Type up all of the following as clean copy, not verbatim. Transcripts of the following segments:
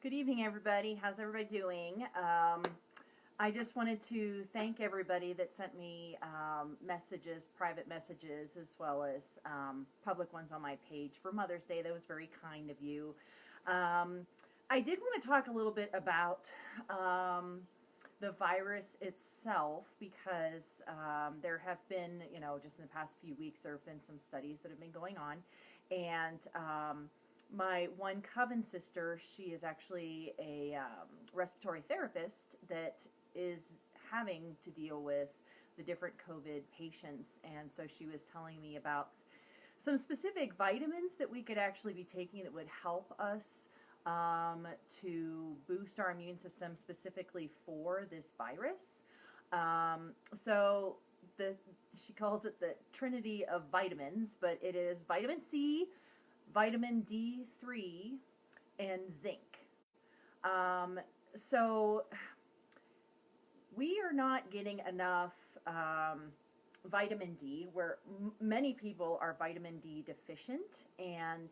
Good evening, everybody. How's everybody doing? I just wanted to thank everybody that sent me messages, private messages, as well as public ones on my page for Mother's Day. That was very kind of you. I did want to talk a little bit about the virus itself because there have been, just in the past few weeks, there have been some studies that have been going on. And my one coven sister, she is actually a respiratory therapist that is having to deal with the different COVID patients. And so she was telling me about some specific vitamins that we could actually be taking that would help us to boost our immune system specifically for this virus. So she calls it the Trinity of vitamins, but it is vitamin C, vitamin D3, and zinc. So we are not getting enough vitamin D, where many people are vitamin D deficient, and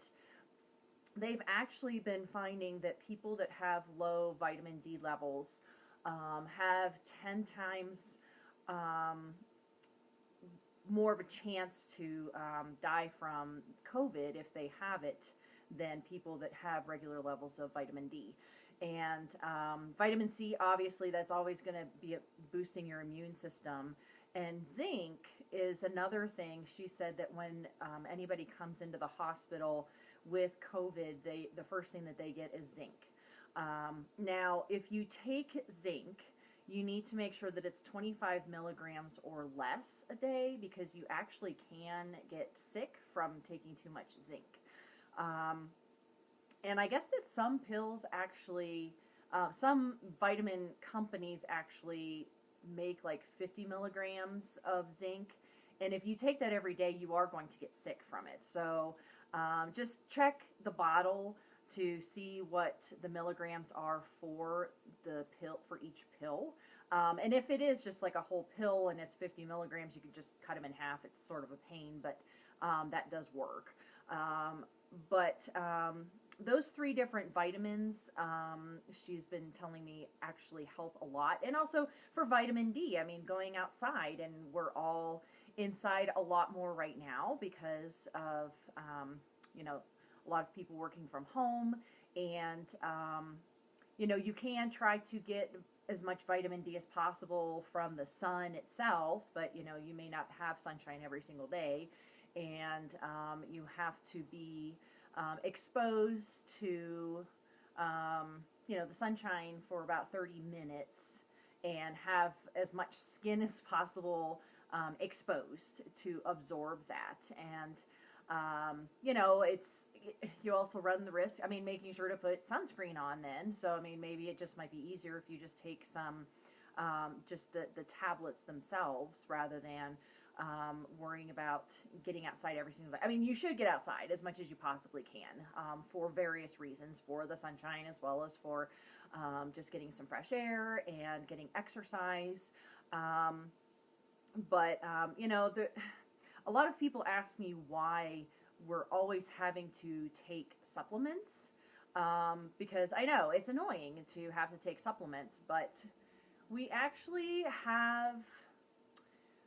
they've actually been finding that people that have low vitamin D levels have 10 times more of a chance to die from COVID if they have it than people that have regular levels of vitamin D. And vitamin C, obviously, that's always going to be boosting your immune system. And zinc is another thing. She said that when anybody comes into the hospital with COVID, the first thing that they get is zinc. Now, if you take zinc, you need to make sure that it's 25 milligrams or less a day, because you actually can get sick from taking too much zinc. And I guess that some pills actually, some vitamin companies actually make like 50 milligrams of zinc. And if you take that every day, you are going to get sick from it. So just check the bottle to see what the milligrams are for the pill, for each pill. And if it is just like a whole pill and it's 50 milligrams, you can just cut them in half. It's sort of a pain, but that does work. But those three different vitamins, she's been telling me, actually help a lot. And also for vitamin D, I mean, going outside, and we're all inside a lot more right now because of, a lot of people working from home. And, you can try to get as much vitamin D as possible from the sun itself, but, you may not have sunshine every single day. And you have to be exposed to, the sunshine for about 30 minutes and have as much skin as possible exposed to absorb that. And, you also run the risk, making sure to put sunscreen on then. So, maybe it just might be easier if you just take some, just the tablets themselves rather than worrying about getting outside every single day. You should get outside as much as you possibly can for various reasons, for the sunshine as well as for just getting some fresh air and getting exercise. But a lot of people ask me why we're always having to take supplements, because I know it's annoying to have to take supplements, but we actually have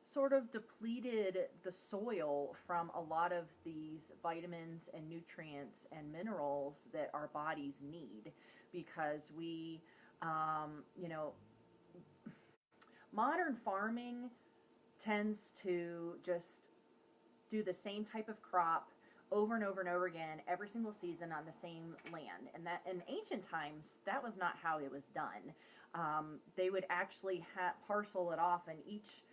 sort of depleted the soil from a lot of these vitamins and nutrients and minerals that our bodies need, because we, modern farming tends to just do the same type of crop over and over and over again every single season on the same land. And that in ancient times, that was not how it was done. They would actually parcel it off, and each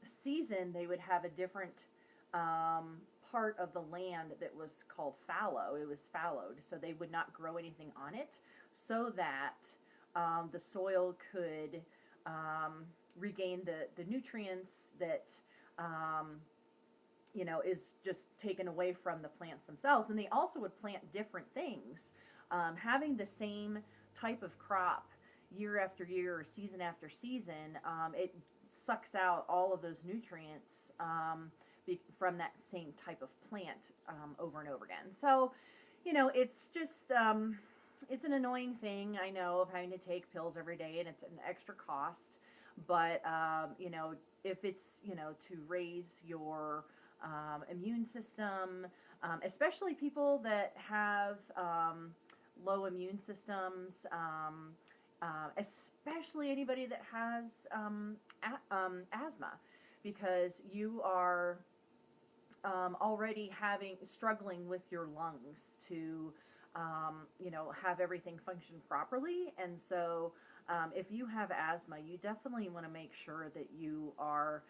season they would have a different part of the land that was called fallow. It was fallowed, so they would not grow anything on it, so that the soil could regain the nutrients that is just taken away from the plants themselves. And they also would plant different things. Having the same type of crop year after year or season after season, it sucks out all of those nutrients from that same type of plant over and over again. So, it's just it's an annoying thing, I know, of having to take pills every day, and it's an extra cost. But if it's to raise your immune system, especially people that have low immune systems, especially anybody that has asthma, because you are already struggling with your lungs to have everything function properly. And so if you have asthma, you definitely want to make sure that you are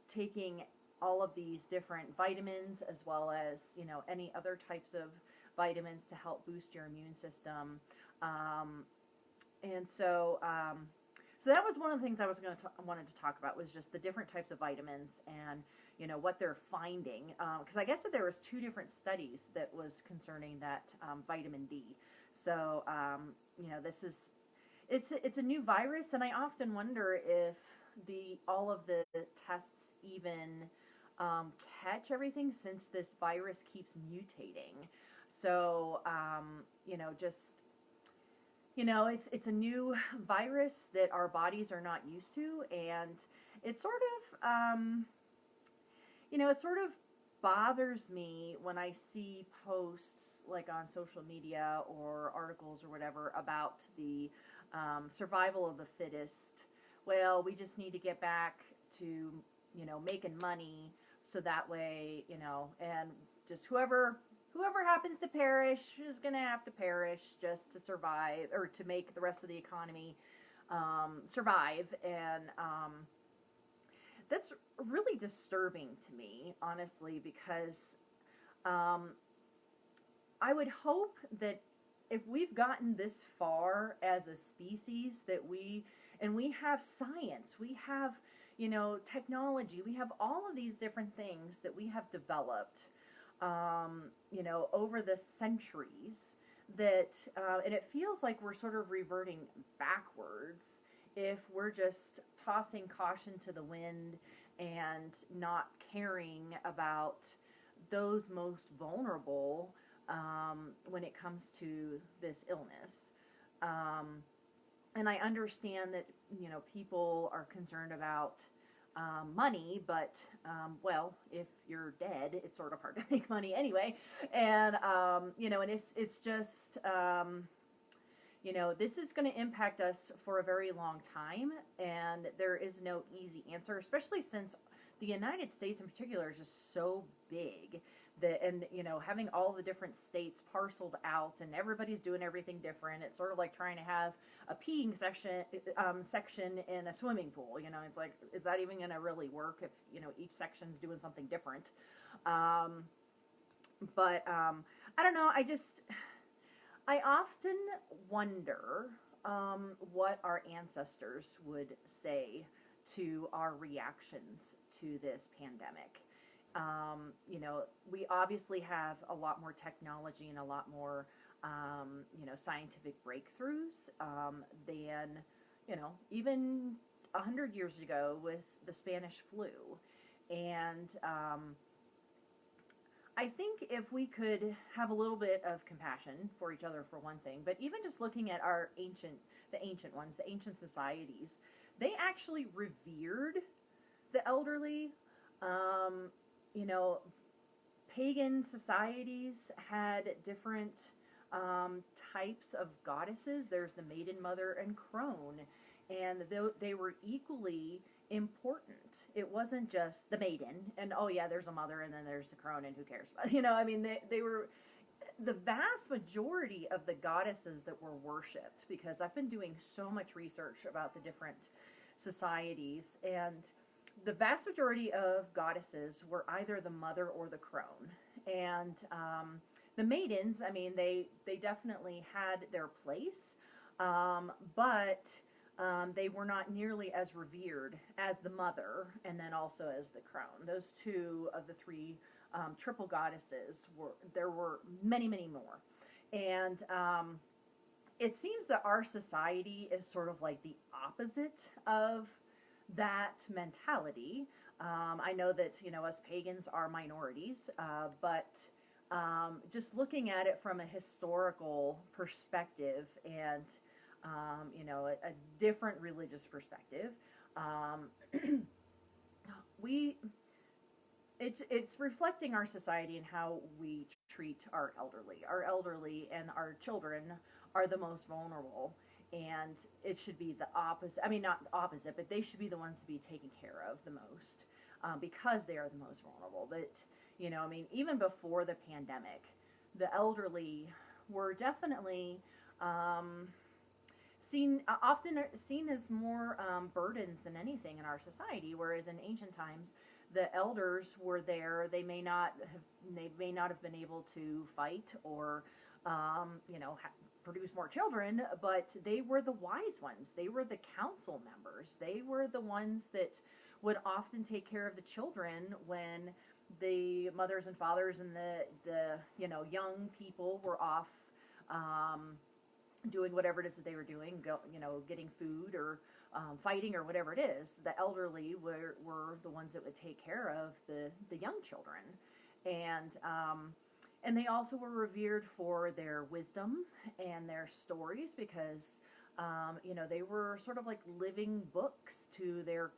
taking all of these different vitamins, as well as any other types of vitamins to help boost your immune system. And so so that was one of the things I wanted to talk about, was just the different types of vitamins, and what they're finding, because I guess that there was 2 different studies that was concerning that vitamin D. So this is it's a new virus, and I often wonder if all of the tests even catch everything, since this virus keeps mutating. So it's a new virus that our bodies are not used to, and it sort of bothers me when I see posts like on social media or articles or whatever about the survival of the fittest. Well, we just need to get back to making money, so that way and just whoever happens to perish is going to have to perish just to survive, or to make the rest of the economy survive. And that's really disturbing to me, honestly, because I would hope that if we've gotten this far as a species, that we have science, we have technology, we have all of these different things that we have developed over the centuries, that and it feels like we're sort of reverting backwards if we're just tossing caution to the wind and not caring about those most vulnerable when it comes to this illness. And I understand that people are concerned about money, but well, if you're dead, it's sort of hard to make money anyway. And and it's just this is going to impact us for a very long time, and there is no easy answer, especially since the United States in particular is just so big. And having all the different states parceled out, and everybody's doing everything different. It's sort of like trying to have a peeing section in a swimming pool. It's like, is that even going to really work if each section's doing something different? But I don't know. I often wonder what our ancestors would say to our reactions to this pandemic. We obviously have a lot more technology and a lot more, scientific breakthroughs than, even 100 years ago with the Spanish flu. And I think if we could have a little bit of compassion for each other, for one thing, but even just looking at the ancient societies, they actually revered the elderly. Pagan societies had different types of goddesses. There's the maiden, mother, and crone, and they were equally important. It wasn't just the maiden, and oh yeah, there's a mother, and then there's the crone, and who cares about they were the vast majority of the goddesses that were worshipped, because I've been doing so much research about the different societies, and the vast majority of goddesses were either the mother or the crone. And the maidens, they definitely had their place, but they were not nearly as revered as the mother, and then also as the crone. Those 2 of the 3 triple goddesses there were many, many more. And it seems that our society is sort of like the opposite of that mentality. I know that us pagans are minorities, but just looking at it from a historical perspective and, a different religious perspective, um, we it's reflecting our society and how we treat our elderly. Our elderly and our children are the most vulnerable, and it should be the opposite. I mean, not the opposite, but they should be the ones to be taken care of the most, because they are the most vulnerable. But I mean, even before the pandemic, the elderly were definitely um, often seen as more burdens than anything in our society. Whereas in ancient times, the elders were there. They may not have been able to fight or produce more children, but they were the wise ones. They were the council members. They were the ones that would often take care of the children when the mothers and fathers and the young people were off doing whatever it is that they were doing, getting food or fighting or whatever it is. The elderly were the ones that would take care of the young children, and they also were revered for their wisdom and their stories because they were sort of like living books to their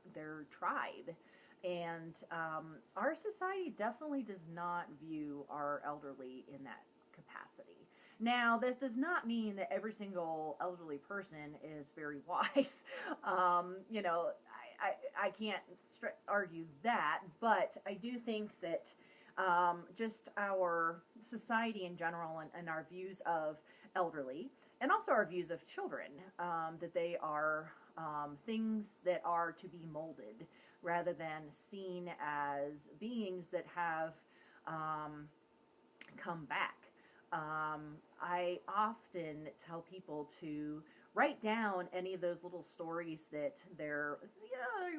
tribe. And our society definitely does not view our elderly in that capacity. Now, this does not mean that every single elderly person is very wise. I can't argue that, but I do think that just our society in general and our views of elderly and also our views of children, that they are things that are to be molded rather than seen as beings that have come back. I often tell people to write down any of those little stories that they're,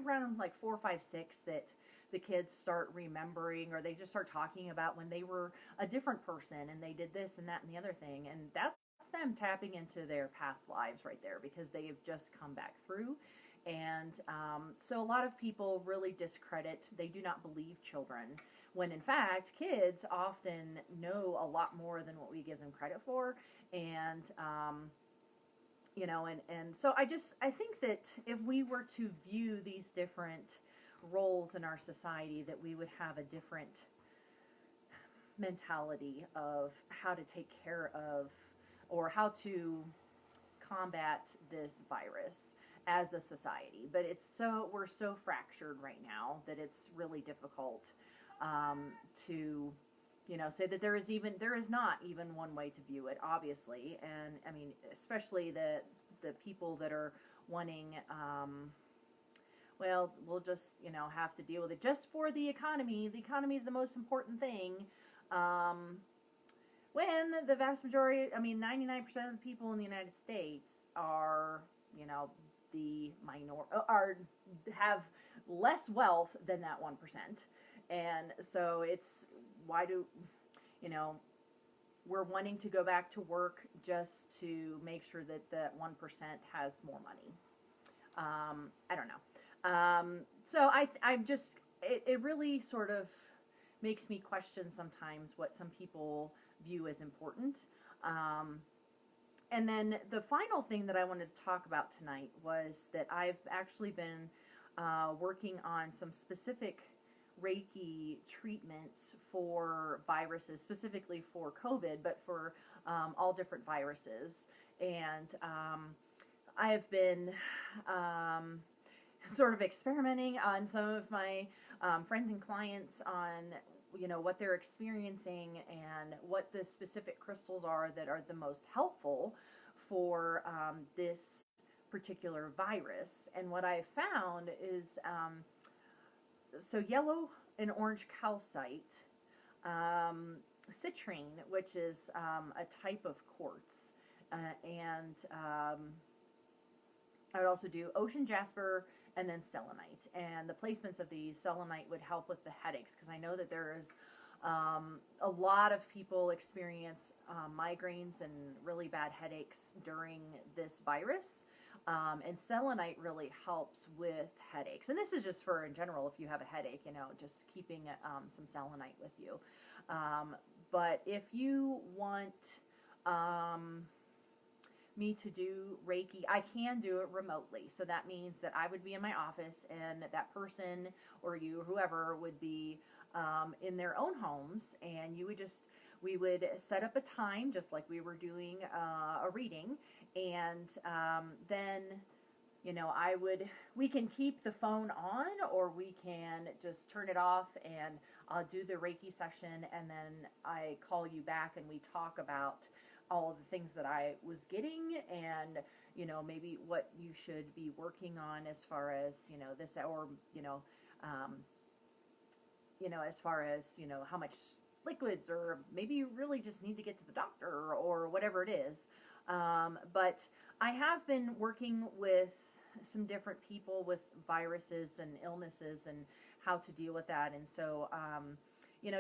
around like 4, 5, 6 that the kids start remembering, or they just start talking about when they were a different person and they did this and that and the other thing. And that's them tapping into their past lives right there because they have just come back through. And so a lot of people really discredit, they do not believe children, when in fact kids often know a lot more than what we give them credit for. And and so I think that if we were to view these different roles in our society, that we would have a different mentality of how to take care of or how to combat this virus as a society. But we're so fractured right now that it's really difficult to say that there is not even one way to view it, obviously. And I mean, especially the people that are wanting, we'll just have to deal with it just for the economy. The economy is the most important thing. When the vast majority, 99% of the people in the United States are, have less wealth than that 1%. And so we're wanting to go back to work just to make sure that that 1% has more money. I don't know. So it really sort of makes me question sometimes what some people view as important. And then the final thing that I wanted to talk about tonight was that I've actually been working on some specific Reiki treatments for viruses, specifically for COVID, but for all different viruses. And I have been sort of experimenting on some of my friends and clients on what they're experiencing and what the specific crystals are that are the most helpful for this particular virus. And what I found is so yellow and orange calcite, citrine, which is a type of quartz, and I would also do ocean jasper and then selenite. And the placements of these, selenite would help with the headaches, because I know that there is a lot of people experience migraines and really bad headaches during this virus. And selenite really helps with headaches. And this is just for in general, if you have a headache, just keeping some selenite with you. But if you want me to do Reiki, I can do it remotely. So that means that I would be in my office, and that person or you, whoever, would be in their own homes, and we would set up a time just like we were doing a reading, and then we can keep the phone on, or we can just turn it off, and I'll do the Reiki session, and then I call you back and we talk about all of the things that I was getting, and maybe what you should be working on as far as this, or um, as far as how much liquids, or maybe you really just need to get to the doctor, or whatever it is. But I have been working with some different people with viruses and illnesses, and how to deal with that. And so,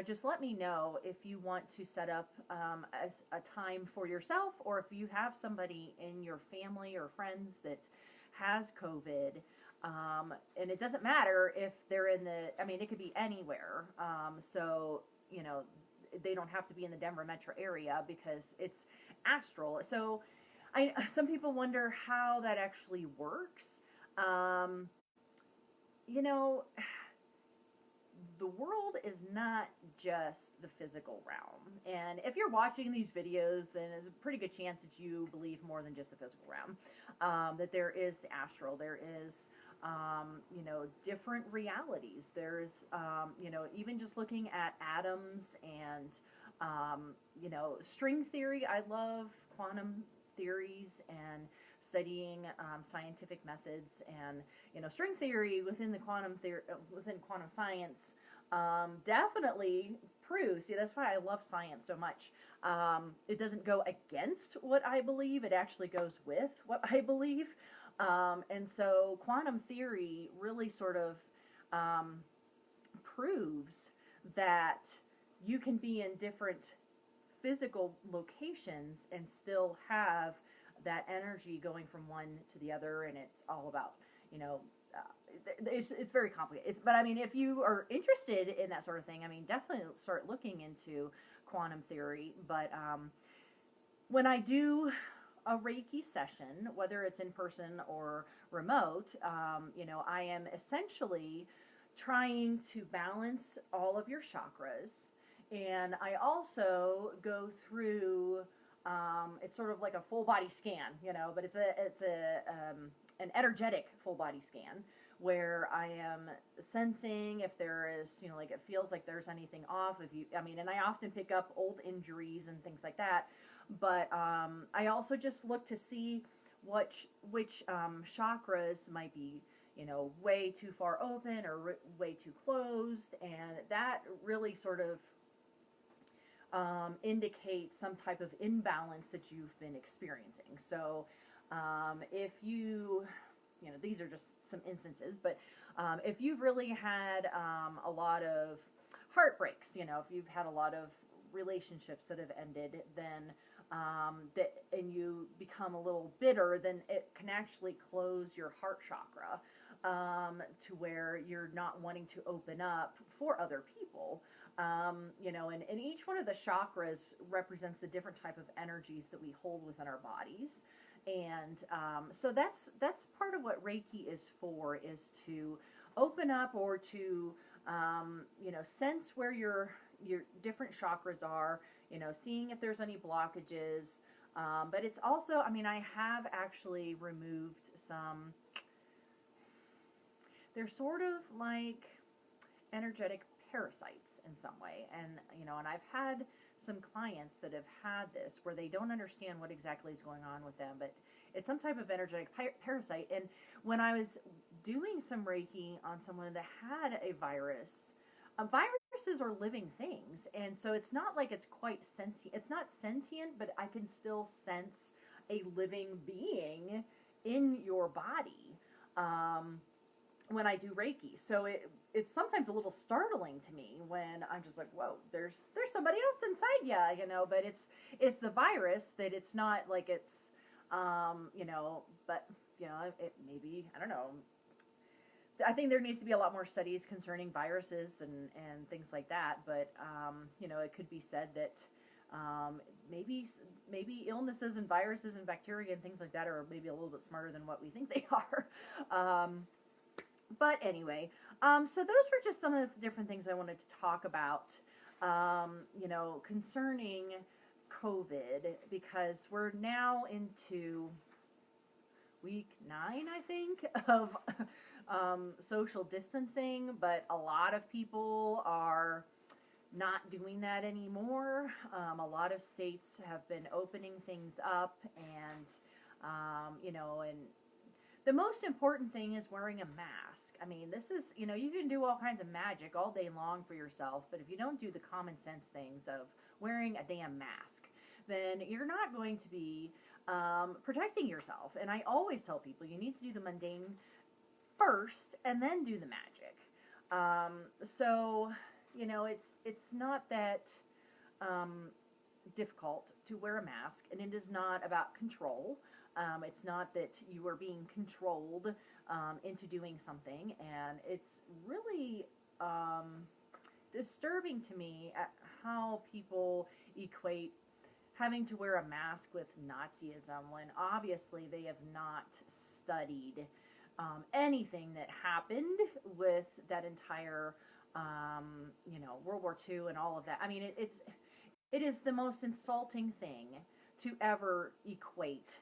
just let me know if you want to set up as a time for yourself, or if you have somebody in your family or friends that has COVID. And it doesn't matter if they're it could be anywhere. So, they don't have to be in the Denver metro area, because it's astral. So some people wonder how that actually works. You know, the world is not just the physical realm. And if you're watching these videos, then there's a pretty good chance that you believe more than just the physical realm. That there is the astral, there is, different realities. There's, even just looking at atoms and, string theory. I love quantum theories and studying scientific methods, and string theory within the within quantum science definitely proves. See, that's why I love science so much. It doesn't go against what I believe; it actually goes with what I believe. And so, quantum theory really sort of proves that you can be in different physical locations and still have that energy going from one to the other. And it's all about, it's very complicated. But I mean, if you are interested in that sort of thing, definitely start looking into quantum theory. But when I do a Reiki session, whether it's in person or remote, I am essentially trying to balance all of your chakras. And I also go through, it's sort of like a full body scan, but it's an energetic full body scan, where I am sensing if there is, it feels like there's anything off. And I often pick up old injuries and things like that. But I also just look to see which chakras might be, way too far open, or way too closed, and that really sort of indicates some type of imbalance that you've been experiencing. So if these are just some instances, but if you've really had a lot of heartbreaks, if you've had a lot of relationships that have ended, then and you become a little bitter, then it can actually close your heart chakra, to where you're not wanting to open up for other people. And each one of the chakras represents the different type of energies that we hold within our bodies. And so that's part of what Reiki is for, is to open up, or to sense where your different chakras are, seeing if there's any blockages. But it's also, I have actually removed some, they're sort of like energetic parasites in some way. And, and I've had some clients that have had this, where they don't understand what exactly is going on with them, but it's some type of energetic parasite. And when I was doing some Reiki on someone that had a virus, viruses are living things, and so it's not like it's quite sentient. It's not sentient, but I can still sense a living being in your body when I do Reiki. So it's sometimes a little startling to me when I'm just like, whoa, there's somebody else inside you, but it's the virus, that it's not like it's, but, it maybe, I don't know, I think there needs to be a lot more studies concerning viruses and things like that. But it could be said that um, maybe maybe illnesses and viruses and bacteria and things like that are maybe a little bit smarter than what we think they are. Um, but anyway, so those were just some of the different things I wanted to talk about. Concerning COVID, because we're now into week 9, I think, of social distancing, but a lot of people are not doing that anymore. A lot of states have been opening things up, and and the most important thing is wearing a mask. I mean, this is, you can do all kinds of magic all day long for yourself, but if you don't do the common sense things of wearing a damn mask, then you're not going to be protecting yourself. And I always tell people you need to do the mundane first and then do the magic. So, it's not that difficult to wear a mask, and it is not about control. It's not that you are being controlled into doing something, and it's really disturbing to me at how people equate having to wear a mask with Nazism when obviously they have not studied anything that happened with that entire, World War II and all of that. I mean, it is the most insulting thing to ever equate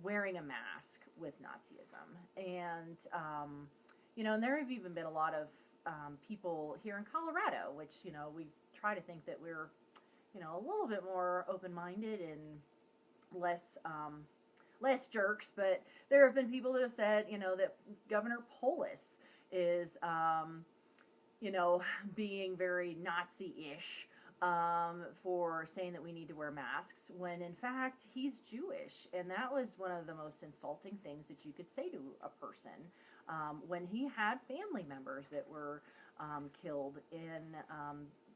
wearing a mask with Nazism. And, and there have even been a lot of people here in Colorado, which, we try to think that we're, a little bit more open-minded and less jerks, but there have been people that have said, that Governor Polis is, being very Nazi-ish for saying that we need to wear masks, when in fact he's Jewish, and that was one of the most insulting things that you could say to a person when he had family members that were killed in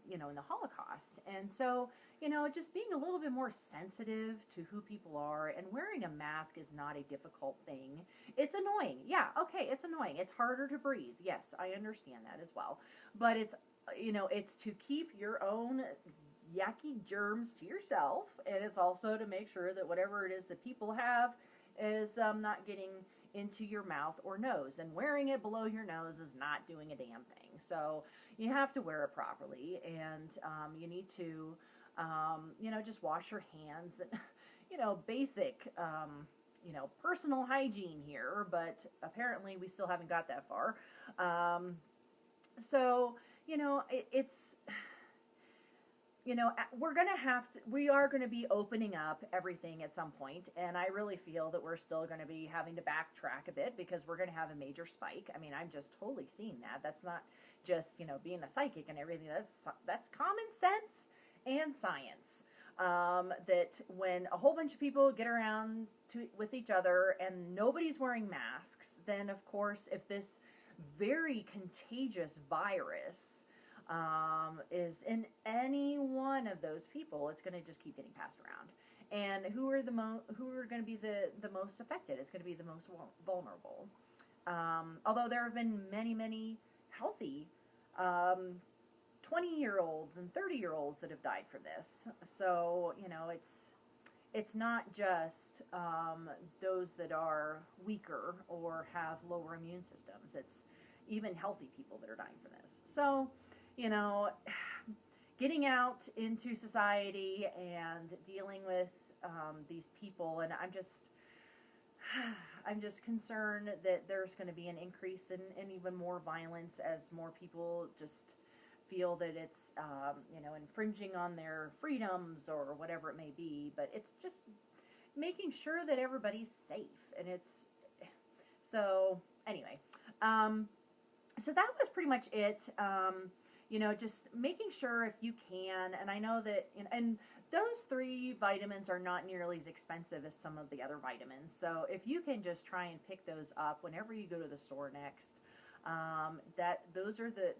in the Holocaust. And so, just being a little bit more sensitive to who people are, and wearing a mask is not a difficult thing. It's annoying. Yeah, okay, it's annoying. It's harder to breathe. Yes, I understand that as well. But it's to keep your own yucky germs to yourself, and it's also to make sure that whatever it is that people have is not getting into your mouth or nose. And wearing it below your nose is not doing a damn thing. So you have to wear it properly, and you need to, just wash your hands and, basic, personal hygiene here, but apparently we still haven't got that far. So, it's, we are going to be opening up everything at some point, and I really feel that we're still going to be having to backtrack a bit because we're going to have a major spike. I mean, I'm just totally seeing that. That's not just, being a psychic and everything. That's common sense and science. That when a whole bunch of people get around with each other and nobody's wearing masks, then of course, if this very contagious virus is in any one of those people, it's going to just keep getting passed around. And who are going to be the most affected? It's going to be the most vulnerable. Although there have been many, many healthy 20-year-olds and 30-year-olds that have died from this. So, it's not just those that are weaker or have lower immune systems. It's even healthy people that are dying from this. So, getting out into society and dealing with these people, and I'm just concerned that there's going to be an increase in even more violence as more people just feel that it's infringing on their freedoms or whatever it may be. But it's just making sure that everybody's safe, and it's so anyway. So that was pretty much it. Just making sure if you can, and I know that, and those 3 vitamins are not nearly as expensive as some of the other vitamins. So if you can just try and pick those up whenever you go to the store next, those are the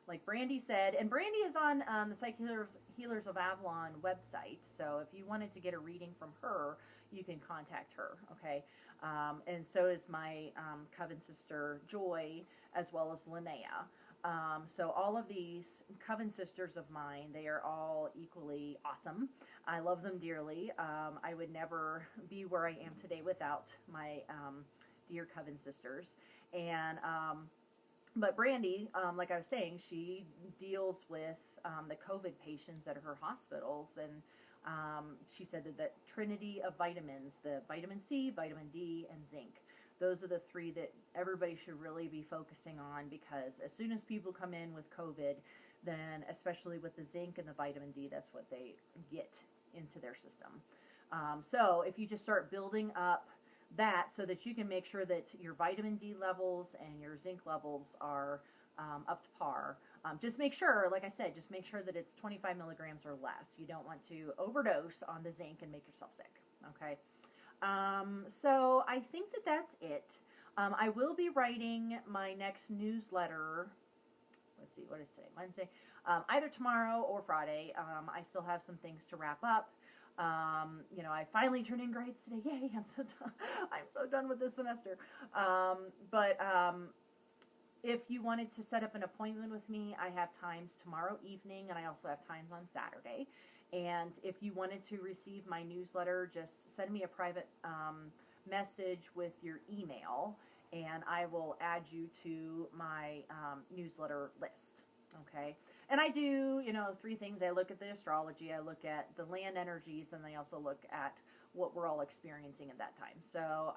like Brandy said, and Brandy is on the Psych Healers of Avalon website. So if you wanted to get a reading from her, you can contact her. Okay, and so is my coven sister Joy, as well as Linnea. So all of these coven sisters of mine, they are all equally awesome. I love them dearly. I would never be where I am today without my dear coven sisters. And but Brandy, like I was saying, she deals with the COVID patients at her hospitals, and she said that trinity of vitamins, the vitamin C, vitamin D, and zinc, those are the three that everybody should really be focusing on, because as soon as people come in with COVID, then especially with the zinc and the vitamin D, that's what they get into their system. So if you just start building up that so that you can make sure that your vitamin D levels and your zinc levels are up to par. Just make sure, like I said, just make sure that it's 25 milligrams or less. You don't want to overdose on the zinc and make yourself sick. Okay. So I think that that's it. I will be writing my next newsletter. Let's see, what is today? Wednesday. Either tomorrow or Friday. I still have some things to wrap up. I finally turned in grades today. Yay! I'm so done. I'm so done with this semester. But if you wanted to set up an appointment with me, I have times tomorrow evening, and I also have times on Saturday. And if you wanted to receive my newsletter, just send me a private message with your email, and I will add you to my newsletter list. Okay. And I do, 3 things. I look at the astrology, I look at the land energies, and I also look at what we're all experiencing at that time. So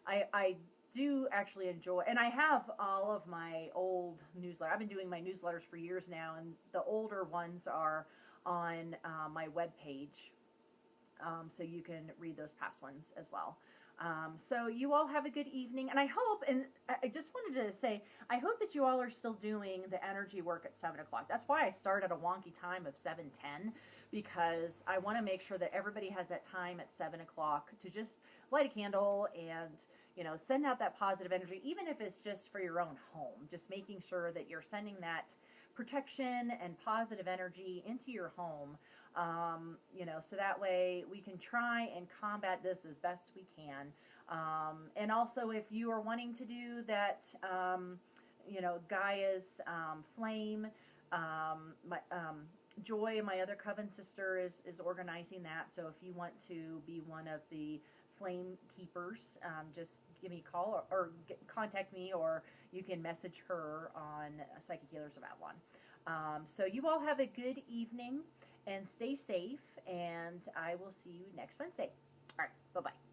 I do actually enjoy, and I have all of my old newsletters. I've been doing my newsletters for years now, and the older ones are on my webpage, so you can read those past ones as well. So you all have a good evening, and I hope, and I just wanted to say, I hope that you all are still doing the energy work at 7 o'clock. That's why I start at a wonky time of 7:10, because I want to make sure that everybody has that time at 7 o'clock to just light a candle and, send out that positive energy, even if it's just for your own home, just making sure that you're sending that protection and positive energy into your home, so that way we can try and combat this as best we can. And also, if you are wanting to do that, Gaia's flame, my Joy, my other coven sister, is organizing that. So if you want to be one of the flame keepers, just give me a call or contact me, or you can message her on Psychic Healers of Avalon. So you all have a good evening and stay safe, and I will see you next Wednesday. All right, bye-bye.